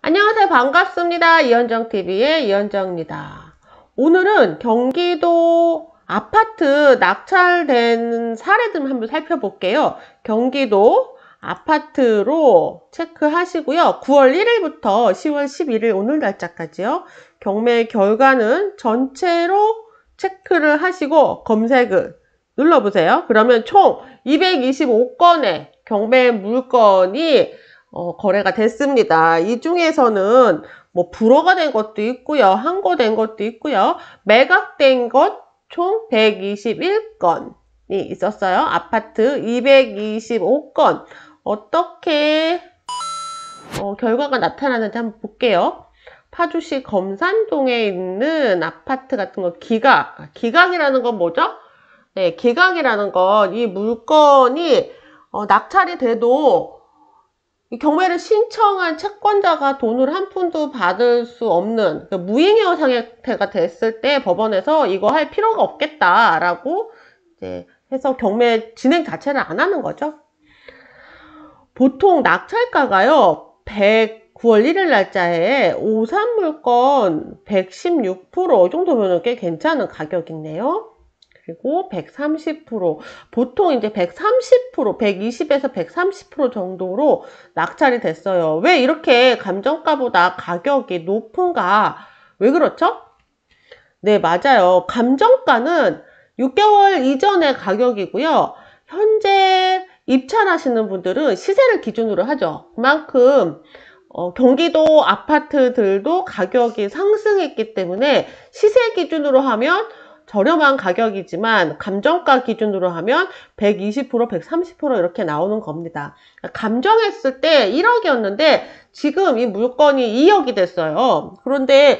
안녕하세요. 반갑습니다. 이현정TV의 이현정입니다. 오늘은 경기도 아파트 낙찰된 사례들 한번 살펴볼게요. 경기도 아파트로 체크하시고요. 9월 1일부터 10월 11일 오늘 날짜까지요. 경매 결과는 전체로 체크를 하시고 검색을 눌러보세요. 그러면 총 225건의 경매 물건이 거래가 됐습니다. 이 중에서는 뭐 불허가 된 것도 있고요. 항고된 것도 있고요. 매각된 것 총 121건이 있었어요. 아파트 225건. 어떻게 결과가 나타나는지 한번 볼게요. 파주시 검산동에 있는 아파트 같은 거 기각이라는 건 뭐죠? 네, 기각이라는 건 이 물건이 낙찰이 돼도 이 경매를 신청한 채권자가 돈을 한 푼도 받을 수 없는 무행여 상태가 됐을 때 법원에서 이거 할 필요가 없겠다라고 이제 해서 경매 진행 자체를 안 하는 거죠. 보통 낙찰가가요, 9월 1일 날짜에 53물건 116%, 이 정도면 꽤 괜찮은 가격이네요. 그리고 130%, 보통 이제 130%, 120에서 130% 정도로 낙찰이 됐어요. 왜 이렇게 감정가보다 가격이 높은가? 왜 그렇죠? 네, 맞아요. 감정가는 6개월 이전의 가격이고요. 현재 입찰하시는 분들은 시세를 기준으로 하죠. 그만큼 경기도 아파트들도 가격이 상승했기 때문에 시세 기준으로 하면 저렴한 가격이지만 감정가 기준으로 하면 120%, 130% 이렇게 나오는 겁니다. 감정했을 때 1억이었는데 지금 이 물건이 2억이 됐어요. 그런데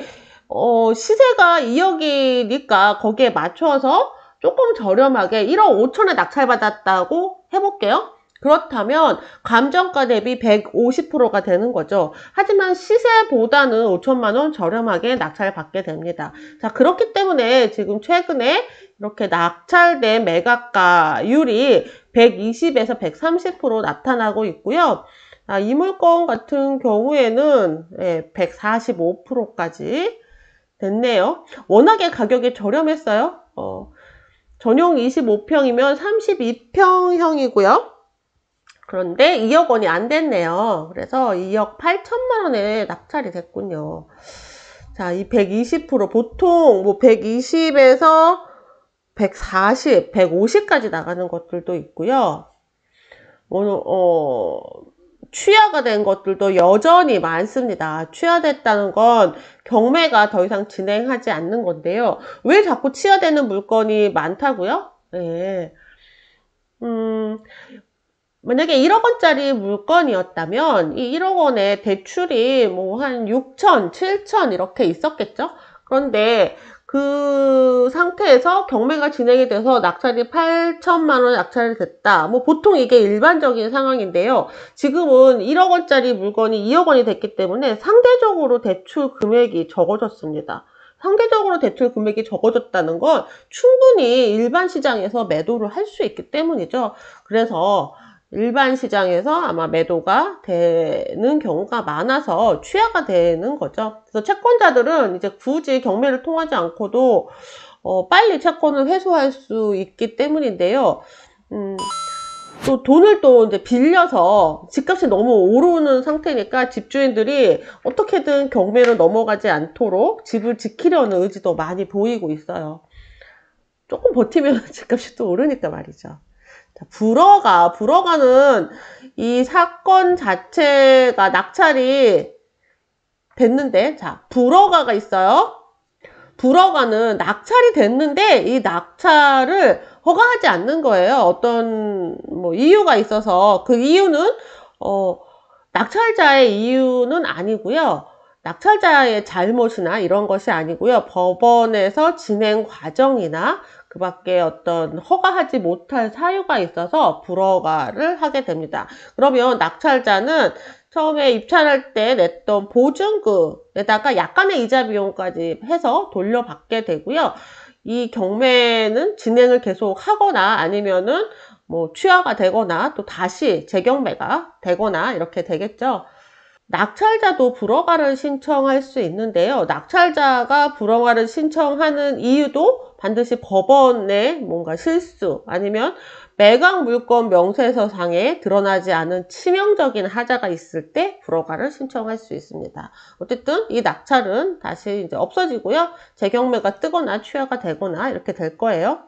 시세가 2억이니까 거기에 맞춰서 조금 저렴하게 1억 5천에 낙찰받았다고 해볼게요. 그렇다면 감정가 대비 150%가 되는 거죠. 하지만 시세보다는 5천만 원 저렴하게 낙찰받게 됩니다. 자, 그렇기 때문에 지금 최근에 이렇게 낙찰된 매각가율이 120에서 130% 나타나고 있고요. 이 물건 같은 경우에는 145%까지 됐네요. 워낙에 가격이 저렴했어요. 전용 25평이면 32평형이고요. 그런데 2억 원이 안 됐네요. 그래서 2억 8천만 원에 낙찰이 됐군요. 자, 이 120%, 보통 뭐 120에서 140, 150까지 나가는 것들도 있고요. 취하가 된 것들도 여전히 많습니다. 취하됐다는 건 경매가 더 이상 진행하지 않는 건데요. 왜 자꾸 취하되는 물건이 많다고요? 네. 만약에 1억 원짜리 물건이었다면 이 1억 원의 대출이 뭐 한 6천, 7천 이렇게 있었겠죠? 그런데 그 상태에서 경매가 진행이 돼서 낙찰이 8천만 원 낙찰이 됐다. 뭐 보통 이게 일반적인 상황인데요. 지금은 1억 원짜리 물건이 2억 원이 됐기 때문에 상대적으로 대출 금액이 적어졌습니다. 상대적으로 대출 금액이 적어졌다는 건 충분히 일반 시장에서 매도를 할 수 있기 때문이죠. 그래서 일반 시장에서 아마 매도가 되는 경우가 많아서 취하가 되는 거죠. 그래서 채권자들은 이제 굳이 경매를 통하지 않고도 빨리 채권을 회수할 수 있기 때문인데요. 또 돈을 또 이제 빌려서 집값이 너무 오르는 상태니까 집주인들이 어떻게든 경매를 넘어가지 않도록 집을 지키려는 의지도 많이 보이고 있어요. 조금 버티면 집값이 또 오르니까 말이죠. 자, 불허가는 이 사건 자체가 낙찰이 됐는데, 자, 불허가가 있어요. 불허가는 낙찰이 됐는데 이 낙찰을 허가하지 않는 거예요. 어떤 뭐 이유가 있어서 그 이유는 낙찰자의 이유는 아니고요. 낙찰자의 잘못이나 이런 것이 아니고요. 법원에서 진행 과정이나 그 밖에 어떤 허가하지 못할 사유가 있어서 불허가를 하게 됩니다. 그러면 낙찰자는 처음에 입찰할 때 냈던 보증금에다가 약간의 이자 비용까지 해서 돌려받게 되고요. 이 경매는 진행을 계속 하거나 아니면은 뭐 취하가 되거나 또 다시 재경매가 되거나 이렇게 되겠죠. 낙찰자도 불허가를 신청할 수 있는데요. 낙찰자가 불허가를 신청하는 이유도 반드시 법원의 뭔가 실수 아니면 매각 물건 명세서상에 드러나지 않은 치명적인 하자가 있을 때 불허가를 신청할 수 있습니다. 어쨌든 이 낙찰은 다시 이제 없어지고요. 재경매가 뜨거나 취하가 되거나 이렇게 될 거예요.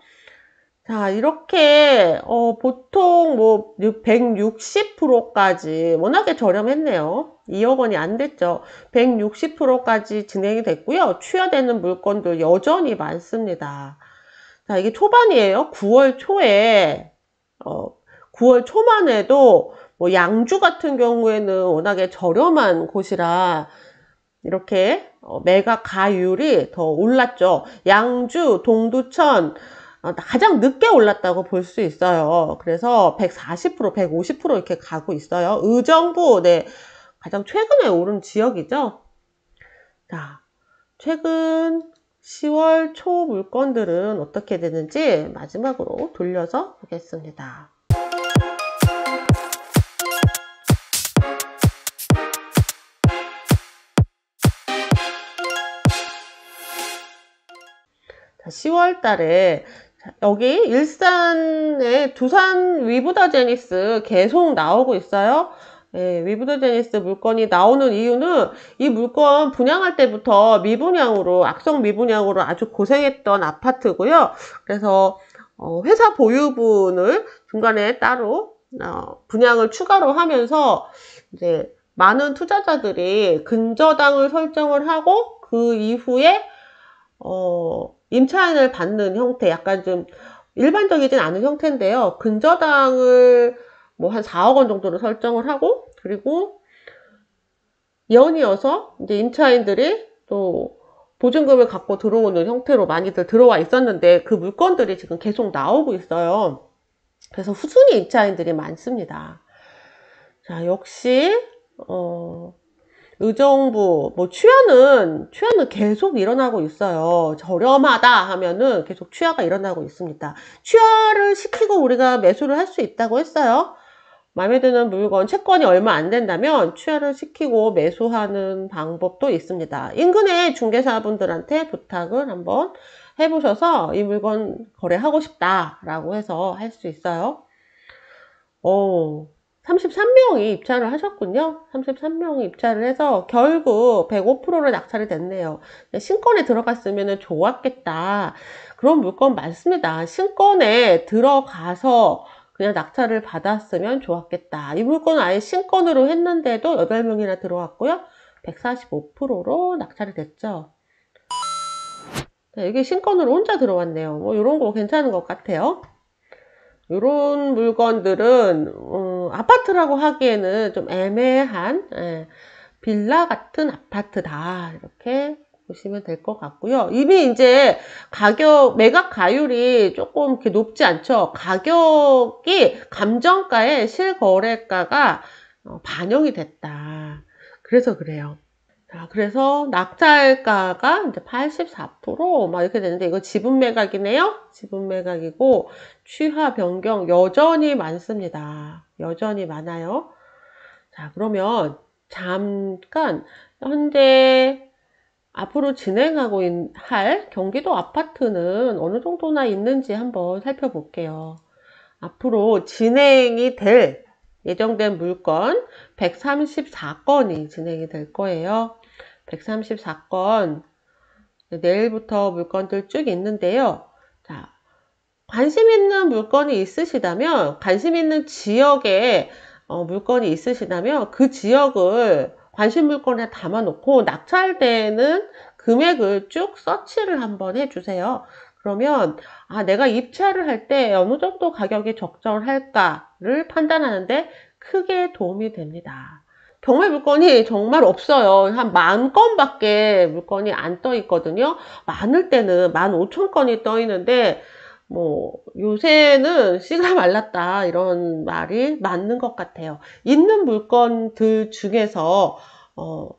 자, 이렇게 보통 뭐 160%까지 워낙에 저렴했네요. 2억 원이 안 됐죠. 160%까지 진행이 됐고요. 취하되는 물건들 여전히 많습니다. 자, 이게 초반이에요. 9월 초에 9월 초만 해도 뭐 양주 같은 경우에는 워낙에 저렴한 곳이라 이렇게 매각 가율이 더 올랐죠. 양주, 동두천 가장 늦게 올랐다고 볼 수 있어요. 그래서 140%, 150% 이렇게 가고 있어요. 의정부, 네, 가장 최근에 오른 지역이죠. 자, 최근 10월 초 물건들은 어떻게 되는지 마지막으로 돌려서 보겠습니다. 자, 10월 달에 여기 일산에 두산 위브더-제니스 계속 나오고 있어요. 예, 위브더-제니스 물건이 나오는 이유는 이 물건 분양할 때부터 미분양으로 악성 미분양으로 아주 고생했던 아파트고요. 그래서 회사 보유분을 중간에 따로 분양을 추가로 하면서 이제 많은 투자자들이 근저당을 설정을 하고 그 이후에 임차인을 받는 형태, 약간 좀 일반적이진 않은 형태인데요. 근저당을 뭐 한 4억 원 정도로 설정을 하고, 그리고 연이어서 이제 임차인들이 또 보증금을 갖고 들어오는 형태로 많이들 들어와 있었는데 그 물건들이 지금 계속 나오고 있어요. 그래서 후순위 임차인들이 많습니다. 자, 역시 의정부, 뭐 취하는 계속 일어나고 있어요. 저렴하다 하면은 계속 취하가 일어나고 있습니다. 취하를 시키고 우리가 매수를 할 수 있다고 했어요. 마음에 드는 물건, 채권이 얼마 안 된다면 취하를 시키고 매수하는 방법도 있습니다. 인근의 중개사분들한테 부탁을 한번 해보셔서 이 물건 거래하고 싶다라고 해서 할 수 있어요. 33명이 입찰을 하셨군요. 33명이 입찰을 해서 결국 105%로 낙찰이 됐네요. 신권에 들어갔으면 좋았겠다. 그런 물건 많습니다. 신권에 들어가서 그냥 낙찰을 받았으면 좋았겠다. 이 물건은 아예 신권으로 했는데도 8명이나 들어왔고요. 145%로 낙찰이 됐죠. 이게 신권으로 혼자 들어왔네요. 뭐 이런 거 괜찮은 것 같아요. 이런 물건들은 아파트라고 하기에는 좀 애매한 빌라 같은 아파트다, 이렇게 보시면 될 것 같고요. 이미 이제 매각 가율이 조금 이렇게 높지 않죠. 가격이 감정가에 실거래가가 반영이 됐다. 그래서 그래요. 자, 그래서 낙찰가가 이제 84%막 이렇게 되는데, 이거 지분 매각이네요. 지분 매각이고, 취하 변경 여전히 많습니다. 여전히 많아요. 자, 그러면 잠깐 현재 앞으로 진행하고 할 경기도 아파트는 어느 정도나 있는지 한번 살펴볼게요. 앞으로 진행이 될 예정된 물건 134건이 진행이 될 거예요. 134건, 내일부터 물건들 쭉 있는데요. 자, 관심 있는 물건이 있으시다면, 관심 있는 지역에 물건이 있으시다면 그 지역을 관심 물건에 담아놓고 낙찰되는 금액을 쭉 서치를 한번 해주세요. 그러면 내가 입찰을 할 때 어느 정도 가격이 적절할까를 판단하는데 크게 도움이 됩니다. 경매 물건이 정말 없어요. 한 10,000건밖에 물건이 안 떠 있거든요. 많을 때는 15,000건이 떠 있는데 뭐 요새는 씨가 말랐다, 이런 말이 맞는 것 같아요. 있는 물건들 중에서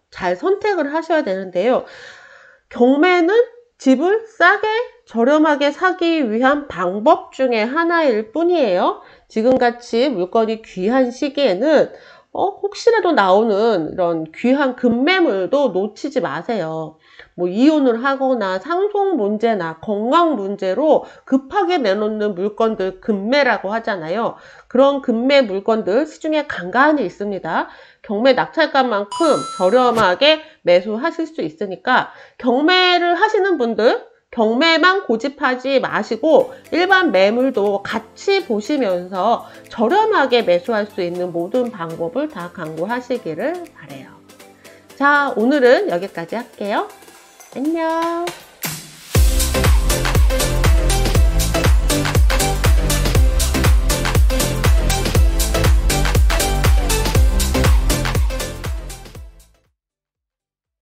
잘 선택을 하셔야 되는데요. 경매는 집을 싸게 저렴하게 사기 위한 방법 중에 하나일 뿐이에요. 지금같이 물건이 귀한 시기에는 혹시라도 나오는 이런 귀한 급매물도 놓치지 마세요. 뭐 이혼을 하거나 상속 문제나 건강 문제로 급하게 내놓는 물건들 급매라고 하잖아요. 그런 급매 물건들 시중에 간간히 있습니다. 경매 낙찰가만큼 저렴하게 매수하실 수 있으니까 경매를 하시는 분들 경매만 고집하지 마시고 일반 매물도 같이 보시면서 저렴하게 매수할 수 있는 모든 방법을 다 강구하시기를 바라요. 자, 오늘은 여기까지 할게요. 안녕.